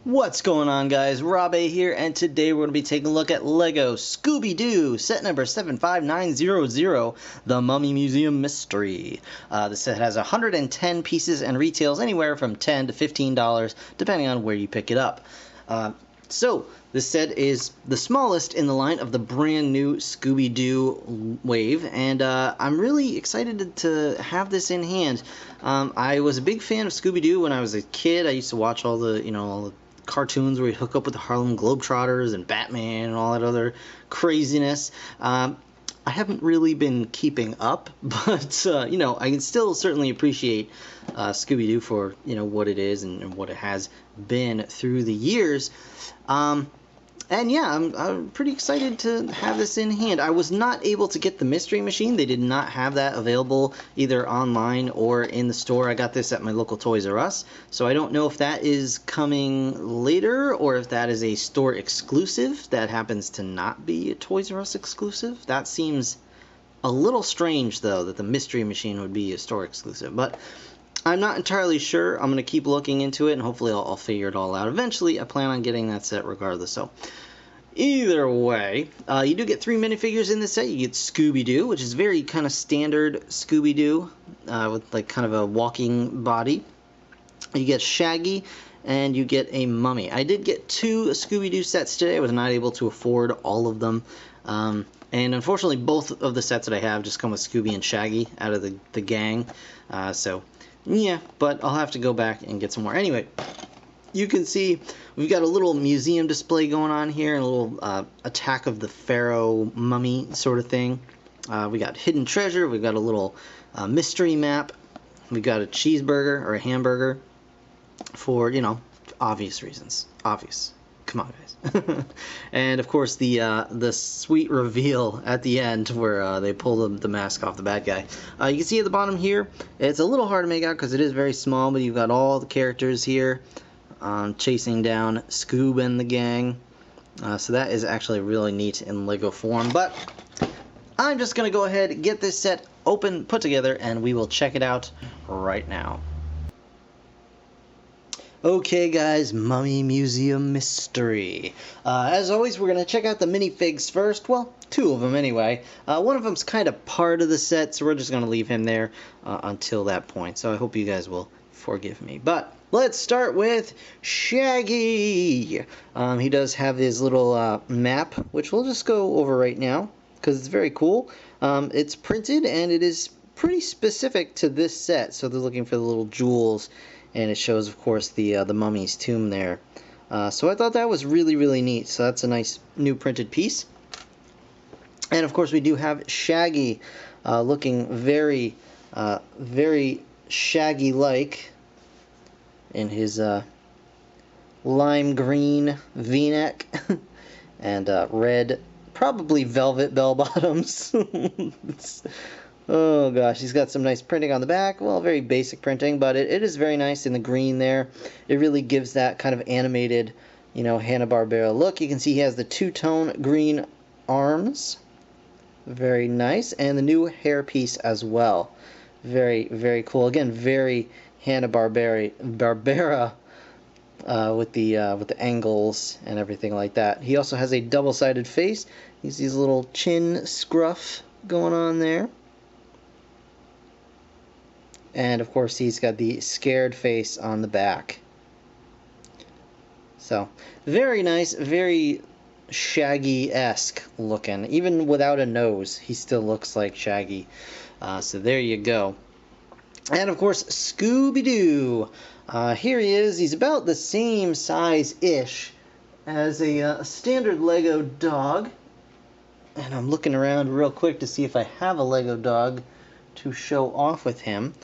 What's going on, guys? Rob A here, and today we're going to be taking a look at LEGO Scooby-Doo set number 75900, The Mummy Museum Mystery. The set has 110 pieces and retails anywhere from $10 to $15, depending on where you pick it up. So, this set is the smallest in the line of the brand new Scooby-Doo wave, and I'm really excited to have this in hand. I was a big fan of Scooby-Doo when I was a kid. I used to watch all the cartoons where he'd hook up with the Harlem Globetrotters and Batman and all that other craziness. I haven't really been keeping up, but I can still certainly appreciate Scooby-Doo for what it is and what it has been through the years. And yeah, I'm pretty excited to have this in hand. I was not able to get the Mystery Machine. They did not have that available either online or in the store. I got this at my local Toys R Us, so I don't know if that is coming later or if that is a store exclusive. That happens to not be a Toys R Us exclusive. That seems a little strange, though, that the Mystery Machine would be a store exclusive, but I'm not entirely sure. I'm going to keep looking into it, and hopefully I'll figure it all out. Eventually, I plan on getting that set regardless. So, either way, you do get 3 minifigures in this set. You get Scooby-Doo, which is very kind of standard Scooby-Doo, with like kind of a walking body. You get Shaggy, and you get a Mummy. I did get 2 Scooby-Doo sets today. I was not able to afford all of them. And unfortunately, both of the sets that I have just come with Scooby and Shaggy out of the gang. So, yeah, but I'll have to go back and get some more. Anyway, you can see we've got a little museum display going on here, and a little Attack of the Pharaoh mummy sort of thing. We got hidden treasure. We've got a little mystery map. We've got a cheeseburger or a hamburger for, obvious reasons. Obvious. Come on, guys. And, of course, the sweet reveal at the end where they pull the mask off the bad guy. You can see at the bottom here, it's a little hard to make out because it is very small, but you've got all the characters here chasing down Scoob and the gang. So that is actually really neat in LEGO form. But I'm just going to go ahead and get this set open, put together, and we will check it out right now. Okay, guys, Mummy Museum Mystery. As always, we're going to check out the minifigs first. Well, 2 of them anyway. One of them's kind of part of the set, so we're just going to leave him there until that point. So I hope you guys will forgive me. But let's start with Shaggy. He does have his little map, which we'll just go over right now because it's very cool. It's printed, and it is pretty specific to this set. So they're looking for the little jewels. And it shows, of course, the mummy's tomb there. So I thought that was really, really neat. So that's a nice new printed piece. And, of course, we do have Shaggy looking very, very Shaggy-like in his lime green V-neck and red, probably velvet bell-bottoms. Oh gosh, he's got some nice printing on the back. Well, very basic printing, but it is very nice in the green there. It really gives that kind of animated, Hanna-Barbera look. You can see he has the 2-tone green arms. Very nice. And the new hairpiece as well. Very, very cool. Again, very Hanna-Barbera with the angles and everything like that. He also has a double-sided face. He sees a little chin scruff going on there. And, of course, he's got the scared face on the back. So, very nice, very Shaggy-esque looking. Even without a nose, he still looks like Shaggy. So there you go. And, of course, Scooby-Doo. Here he is. He's about the same size-ish as a standard Lego dog. And I'm looking around real quick to see if I have a Lego dog to show off with him.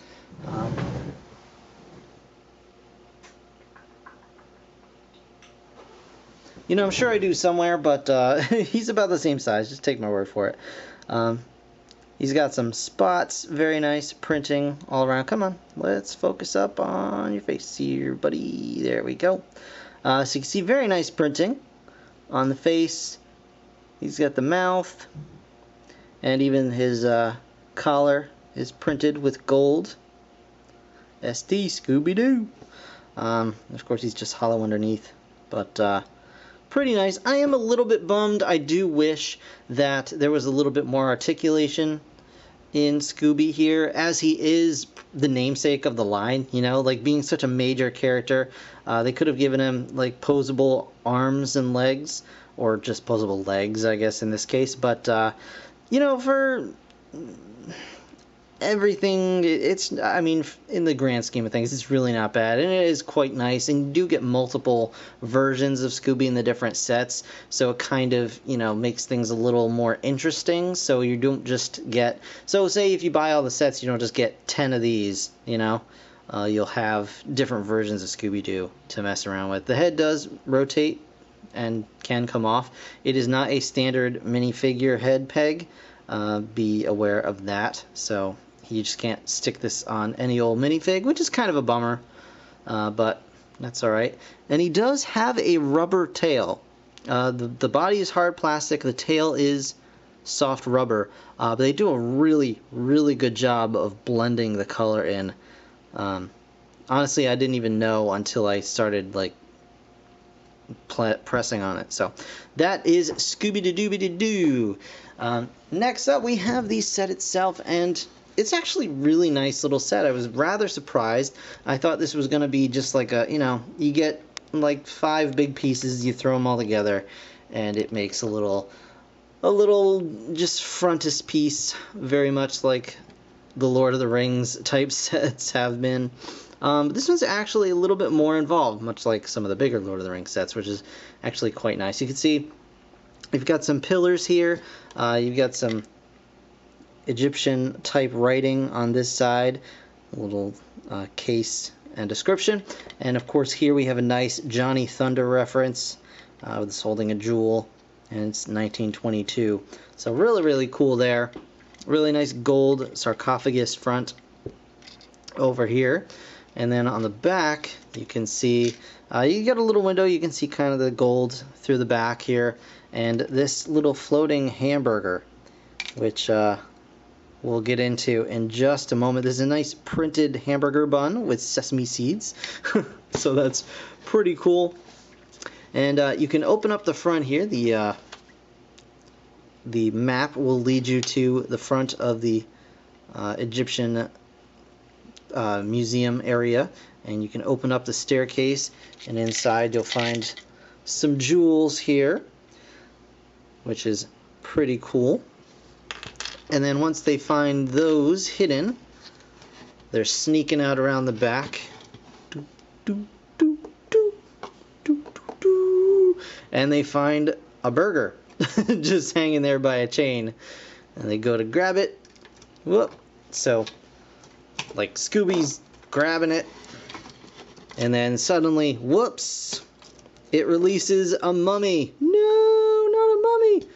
I'm sure I do somewhere, but he's about the same size. Just take my word for it. He's got some spots, very nice printing all around. Come on, let's focus up on your face here, buddy. There we go. So you can see very nice printing on the face. He's got the mouth, and even his collar is printed with gold. ST Scooby-Doo. Of course, he's just hollow underneath. But pretty nice. I am a little bit bummed. I do wish that there was a little bit more articulation in Scooby here, as he is the namesake of the line, you know, like being such a major character. They could have given him like posable arms and legs, or just posable legs, I guess, in this case. But, you know, for everything, it's, I mean, in the grand scheme of things, it's really not bad, and it is quite nice, and you do get multiple versions of Scooby in the different sets, so it kind of, you know, makes things a little more interesting. So you don't just get, so say if you buy all the sets, you don't just get 10 of these, you know, you'll have different versions of Scooby-Doo to mess around with. The head does rotate and can come off. It is not a standard minifigure head peg, be aware of that. So you just can't stick this on any old minifig, which is kind of a bummer, but that's alright. And he does have a rubber tail. The body is hard plastic, the tail is soft rubber, but they do a really, really good job of blending the color in. Honestly, I didn't even know until I started like pressing on it. So that is Scooby-Doo. Next up, we have the set itself, and it's actually a really nice little set. I was rather surprised. I thought this was going to be just like a, you know, you get like 5 big pieces, you throw them all together, and it makes a little just frontispiece, very much like the Lord of the Rings type sets have been. This one's actually a little bit more involved, much like some of the bigger Lord of the Rings sets, which is actually quite nice. You can see you've got some pillars here. You've got some Egyptian type writing on this side, a little case and description. And of course here we have a nice Johnny Thunder reference with this holding a jewel, and it's 1922. So really, really cool there. Really nice gold sarcophagus front over here. And then on the back, you can see, you got a little window, you can see kind of the gold through the back here, and this little floating hamburger, which we'll get into in just a moment. This is a nice printed hamburger bun with sesame seeds, so that's pretty cool. And you can open up the front here. The map will lead you to the front of the Egyptian museum area, and you can open up the staircase, and inside you'll find some jewels here, which is pretty cool. And then once they find those hidden, they're sneaking out around the back, and they find a burger just hanging there by a chain, and they go to grab it. Whoop! So like Scooby's grabbing it, and then suddenly, whoops, it releases a mummy. No, not a mummy.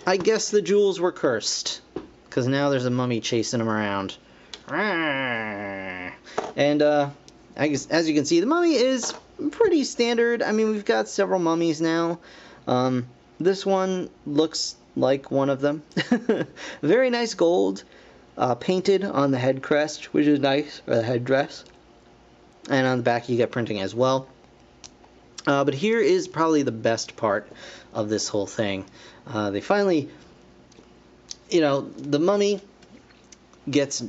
I guess the jewels were cursed, because now there's a mummy chasing them around. And I guess, as you can see, the mummy is pretty standard. I mean, we've got several mummies now. This one looks like one of them. Very nice gold. Painted on the head crest, which is nice, or the headdress, and on the back you get printing as well. But here is probably the best part of this whole thing. They finally, you know, the mummy gets,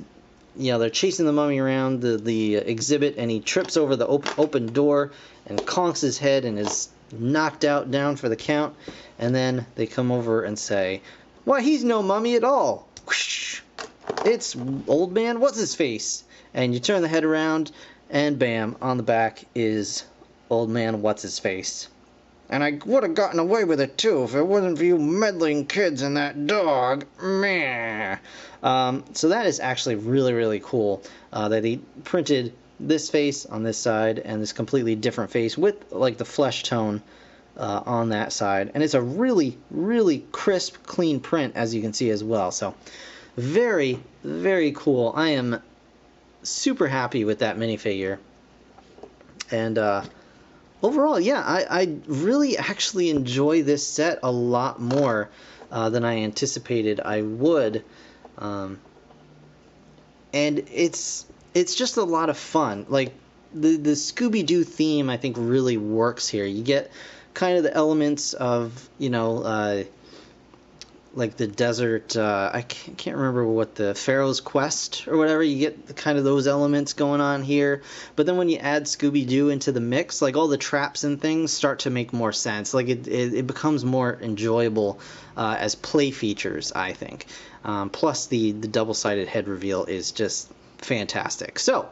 you know, they're chasing the mummy around the exhibit, and he trips over the open door and conks his head and is knocked out down for the count. And then they come over and say, "Why, he's no mummy at all. Whoosh. It's old man what's-his-face." And you turn the head around, and bam, on the back is old man what's-his-face. "And I would have gotten away with it too if it wasn't for you meddling kids and that dog. Meh." So that is actually really, really cool that he printed this face on this side and this completely different face with like the flesh tone on that side. And it's a really, really crisp, clean print, as you can see as well. So very, very cool. I am super happy with that minifigure. And overall, yeah, I really actually enjoy this set a lot more than I anticipated I would. And it's just a lot of fun. Like, the Scooby-Doo theme, I think, really works here. You get kind of the elements of, you know, like the desert, I can't remember what, the Pharaoh's Quest or whatever. You get kind of those elements going on here, but then when you add Scooby-Doo into the mix, like all the traps and things start to make more sense. Like it becomes more enjoyable as play features, I think. Plus the double-sided head reveal is just fantastic. So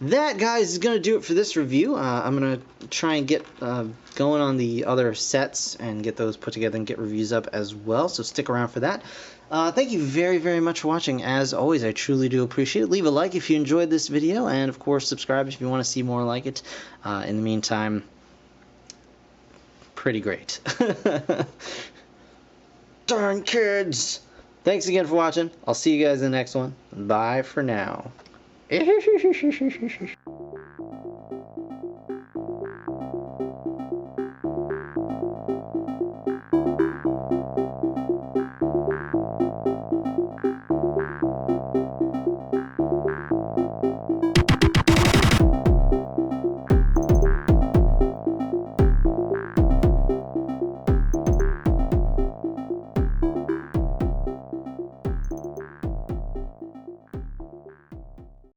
that, guys, is going to do it for this review. I'm going to try and get going on the other sets and get those put together and get reviews up as well, so stick around for that. Thank you very, very much for watching. As always, I truly do appreciate it. Leave a like if you enjoyed this video, and of course subscribe if you want to see more like it. In the meantime, pretty great. Darn kids! Thanks again for watching. I'll see you guys in the next one. Bye for now.